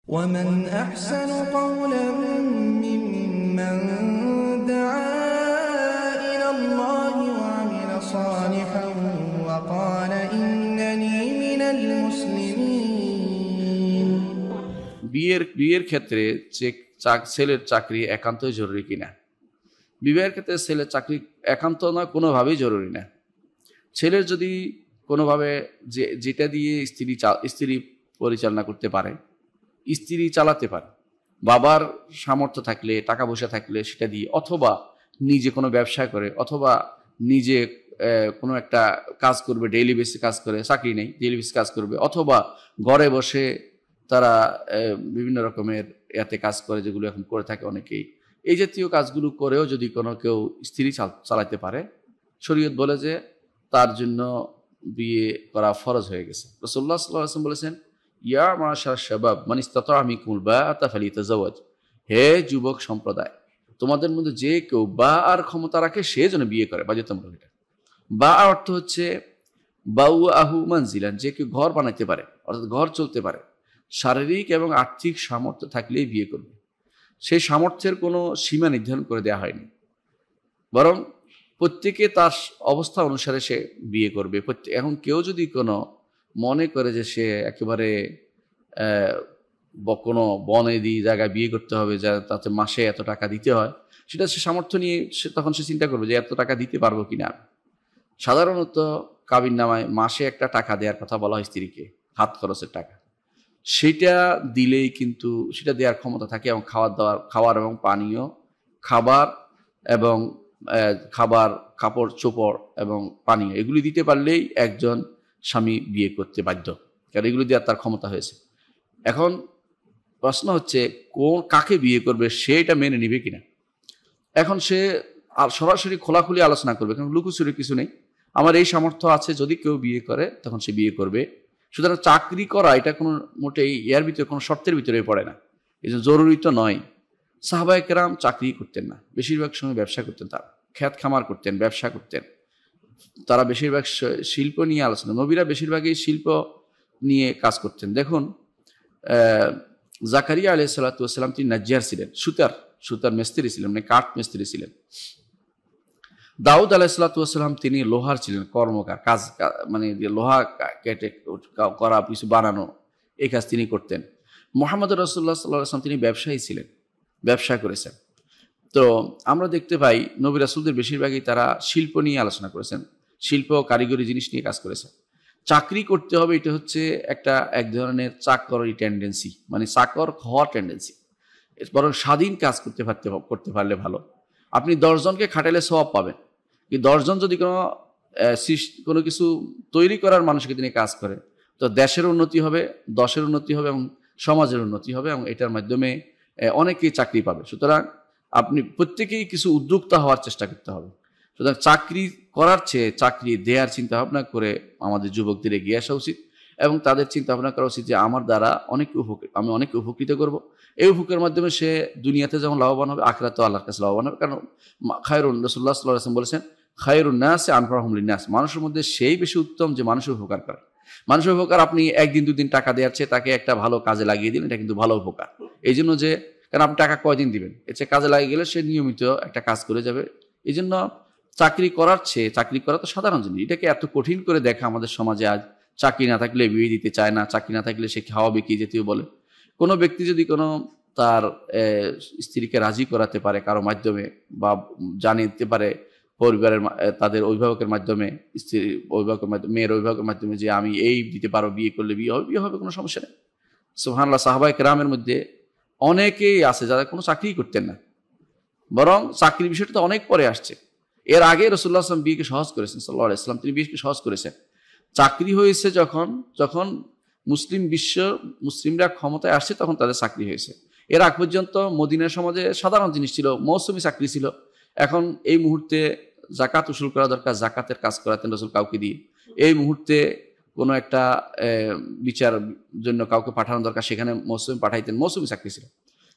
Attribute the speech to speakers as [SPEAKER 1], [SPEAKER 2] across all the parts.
[SPEAKER 1] ومن أحسن قولا ممن دعا إلى الله وعمل صالحا وقال إنني من المسلمين।
[SPEAKER 2] বিয়ের ক্ষেত্রে ছেলের চাকরি একান্তই জরুরি কিনা? বিবাহের ক্ষেত্রে ছেলের চাকরি একান্ত নয়, কোনোভাবেই জরুরি না। ছেলের যদি কোনোভাবে যেটা দিয়ে স্ত্রী পরিচালনা করতে পারে, স্ত্রী চালাতে পারে, বাবার সামর্থ্য থাকলে, টাকা পয়সা থাকলে সেটা দিয়ে, অথবা নিজে কোনো ব্যবসা করে, অথবা নিজে কোনো একটা কাজ করবে, ডেইলি বেসিস কাজ করে, চাকরি নেই, ডেইলি বেসিস কাজ করবে, অথবা ঘরে বসে তারা বিভিন্ন রকমের ইয়াতে কাজ করে, যেগুলো এখন করে থাকে অনেকেই। এই জাতীয় কাজগুলো করেও যদি কেউ স্ত্রী চালাতে পারে, শরীয়ত বলে যে তার জন্য বিয়ে করা ফরজ হয়ে গেছে। রাসূলুল্লাহ সাল্লাল্লাহু আলাইহি ওয়াসাল্লাম বলেছেন, ইয়া মাশার শাবাব মান ইসতাতা মিনকুমুল বাআতা ফালিতাজাওয়াজ। হে যুবক সম্প্রদায়, তোমাদের মধ্যে যে কেউ আর ক্ষমতা রাখে সে যেন বিয়ে করে। বাধ্যতামূলক। এটা বা অর্থ হচ্ছে বাউআহু মানজিলান, যে কেউ ঘর বানাইতে পারে, অর্থাৎ ঘর চলতে পারে, শারীরিক এবং আর্থিক সামর্থ্য থাকলেই বিয়ে করবে। সেই সামর্থ্যের কোনো সীমা নির্ধারণ করে দেওয়া হয়নি, বরং প্রত্যেকে তার অবস্থা অনুসারে সে বিয়ে করবে। এখন কেউ যদি কোনো মনে করে যে সে একেবারে কোনো বনেদি জায়গায় বিয়ে করতে হবে, যা তাতে মাসে এত টাকা দিতে হয়, সেটা সে সামর্থ্য নিয়ে তখন সে চিন্তা করবে যে এত টাকা দিতে পারবো কিনা। সাধারণত কাবিন নামায় মাসে একটা টাকা দেওয়ার কথা বলা হয় স্ত্রীকে, হাত খরচের টাকা। সেটা দিলেই কিন্তু সেটা দেওয়ার ক্ষমতা থাকে, এবং খাবার এবং পানীয়, খাবার, কাপড় চোপড় এবং পানীয়, এগুলি দিতে পারলেই একজন স্বামী বিয়ে করতে বাধ্য, কারণ এগুলি দেওয়ার তার ক্ষমতা হয়েছে। এখন প্রশ্ন হচ্ছে কাকে বিয়ে করবে, সে এটা মেনে নিবে কিনা। এখন সে সরাসরি খোলাখুলি আলোচনা করবে, কারণ লুকোচুরি কিছু নেই। আমার এই সামর্থ্য আছে, যদি কেউ বিয়ে করে তখন সে বিয়ে করবে। সুতরাং চাকরি করা এটা কোনো মোটেই এর ভিতরে কোনো শর্তের ভিতরে পড়ে না, এই জরুরি তো নয়। সাহাবায়ে কেরাম চাকরি করতেন না, বেশিরভাগ সময় ব্যবসা করতেন। তারা খেত খামার করতেন, ব্যবসা করতেন। তারা বেশিরভাগ শিল্প নিয়ে আলোচনা, নবীরা বেশিরভাগই শিল্প নিয়ে কাজ করতেন। দেখুন, জাকারিয়া আলাইহিস সালাতু ওয়াস সালাম তিনি নাজ্জার ছিলেন, সুতার মিস্ত্রি ছিলেন, মানে কাঠ মিস্ত্রি ছিলেন। দাউদ আলাইহিস সালাতু ওয়াস সালাম তিনি লোহার ছিলেন, কর্মকার, কাজ মানে লোহা কেটে করা, কিছু বানানো, এই কাজ তিনি করতেন। মুহাম্মদ রাসূলুল্লাহ সাল্লাল্লাহু আলাইহি ওয়াসাল্লাম তিনি ব্যবসায়ী ছিলেন, ব্যবসা করেছেন। তো আমরা দেখতে পাই নবী রাসূলদের বেশিরভাগই তারা শিল্প নিয়ে আলোচনা করেছেন, শিল্প কারিগরি জিনিস নিয়ে কাজ করেছেন। চাকরি করতে হবে এটা হচ্ছে এক ধরনের চাকরি টেন্ডেন্সি, মানে চাকর হওয়ার টেন্ডেন্সি। বরং স্বাধীন কাজ করতে পারলে ভালো। আপনি 10 জনকে খাটাইলে সওয়াব পাবেন, কিন্তু 10 জন যদি কোনো কিছু তৈরি করার মানুষকে তিনি কাজ করে, তো দেশের উন্নতি হবে, দশের উন্নতি হবে এবং সমাজের উন্নতি হবে, এবং এটার মাধ্যমে অনেকেই চাকরি পাবে। সুতরাং আপনি প্রত্যেকেই কিছু উদ্যোক্তা হওয়ার চেষ্টা করতে হবে। সুতরাং চাকরি করার চেয়ে চাকরি দেওয়ার চিন্তা ভাবনা করে আমাদের যুবকদের এগিয়ে আসা উচিত, এবং তাদের চিন্তা ভাবনা করা উচিত যে আমার দ্বারা আমি অনেক উপকৃত করব। এই উপকারের মাধ্যমে সে দুনিয়াতে যেমন লাভবান হবে, আখিরাতেও আল্লাহর কাছে লাভবান হবে। কারণ রাসূলুল্লাহ সাল্লাল্লাহু আলাইহি ওয়াসাল্লাম বলেছেন, খায়রুন নাসি আনফাহুম লিন-নাস, মানুষের মধ্যে সেই বেশি উত্তম যে মানুষের উপকার করে। মানুষের উপকার আপনি একদিন দুদিন টাকা দেওয়ার চেয়ে তাকে একটা ভালো কাজে লাগিয়ে দিন, এটা কিন্তু ভালো উপকার। এই জন্য যে, কারণ আপনি টাকা কয়দিন দিবেন, এর চেয়ে কাজে লাগিয়ে গেলে সে নিয়মিত একটা কাজ করে যাবে। এই জন্য চাকরি করার চেয়ে, চাকরি করা তো সাধারণ জিনিস, এটাকে এত কঠিন করে দেখা আমাদের সমাজে আজ। চাকরি না থাকলে বিয়ে দিতে চায় না, চাকরি না থাকলে সে খাওয়াবে কি জাতীয় বলে। কোনো ব্যক্তি যদি তার স্ত্রীকে রাজি করাতে পারে কারো মাধ্যমে, বা জানিয়ে পারে পরিবারের তাদের অভিভাবকের মাধ্যমে, মেয়ের অভিভাবকের মাধ্যমে, যে আমি এই দিতে পারো, বিয়ে করলে বিয়ে হবে, কোনো সমস্যা নেই। সুবহানাল্লাহ, সাহাবায়ে কেরামের মধ্যে অনেকেই আছে যারা কোনো চাকরি করতেন না, বরং চাকরির বিষয়টা তো অনেক পরে আসছে। এর আগে রাসূলুল্লাহ সাল্লাল্লাহু আলাইহি ওয়াসাল্লাম বিয়েকে সহজ করেছেন, সাল্লাল্লাহু আলাইহি ওয়াসাল্লাম তিনি বিয়েকে সহজ করেছেন। চাকরি হয়েছে যখন মুসলিমরা ক্ষমতায় আসছে, তখন তাদের চাকরি হয়েছে। এর আগ পর্যন্ত মদিনার সমাজে সাধারণ জিনিস ছিল, মৌসুমী চাকরি ছিল। এখন এই মুহূর্তে জাকাত উসুল করা দরকার, জাকাতের কাজ করাতেন রাসূল কাউকে দিয়ে। এই মুহূর্তে কোনো একটা বিচার জন্য কাউকে পাঠানো দরকার, সেখানে মৌসুমী চাকরি ছিল।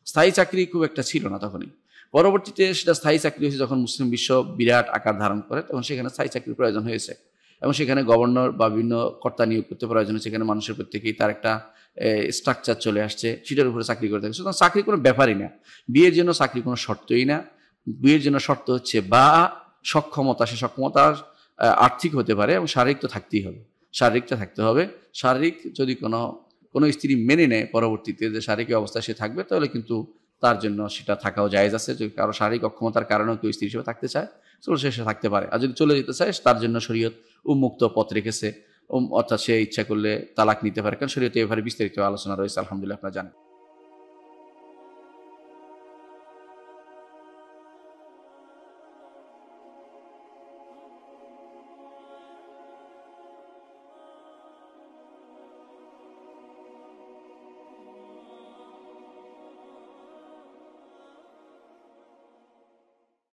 [SPEAKER 2] স্থায়ী চাকরি খুব একটা ছিল না তখনই। পরবর্তীতে সেটা স্থায়ী চাকরি হয়েছে যখন মুসলিম বিশ্ব বিরাট আকার ধারণ করে, তখন সেখানে স্থায়ী চাকরির প্রয়োজন হয়েছে। এবং সেখানে গভর্নর বা বিভিন্ন কর্তা নিয়োগ করতে প্রয়োজন, সেখানে মানুষের প্রত্যেকেই তার একটা স্ট্রাকচার চলে আসছে, সেটার উপরে চাকরি করে থাকে। সুতরাং চাকরি কোনো ব্যাপারই না, বিয়ের জন্য চাকরি কোনো শর্তই না। বিয়ের জন্য শর্ত হচ্ছে বা সক্ষমতা, সে সক্ষমতা আর্থিক হতে পারে এবং শারীরিক তো থাকতেই হবে, শারীরিকটা থাকতে হবে। শারীরিক যদি কোনো স্ত্রী মেনে নেয় পরবর্তীতে যে শারীরিক অবস্থায় সে থাকবে, তাহলে কিন্তু তার জন্য সেটা থাকাও জায়েজ আছে। যদি কারো শারীরিক অক্ষমতার কারণেও কেউ স্ত্রী হিসেবে থাকতে চায়, চলে সে থাকতে পারে। আর যদি চলে যেতে চায়, তার জন্য শরীয়ত উন্মুক্ত পথ রেখেছে, অর্থাৎ সে ইচ্ছা করলে তালাক নিতে পারে, কারণ শরীয়তে এভাবে বিস্তারিত আলোচনা রয়েছে, আলহামদুলিল্লাহ আপনারা জানেন।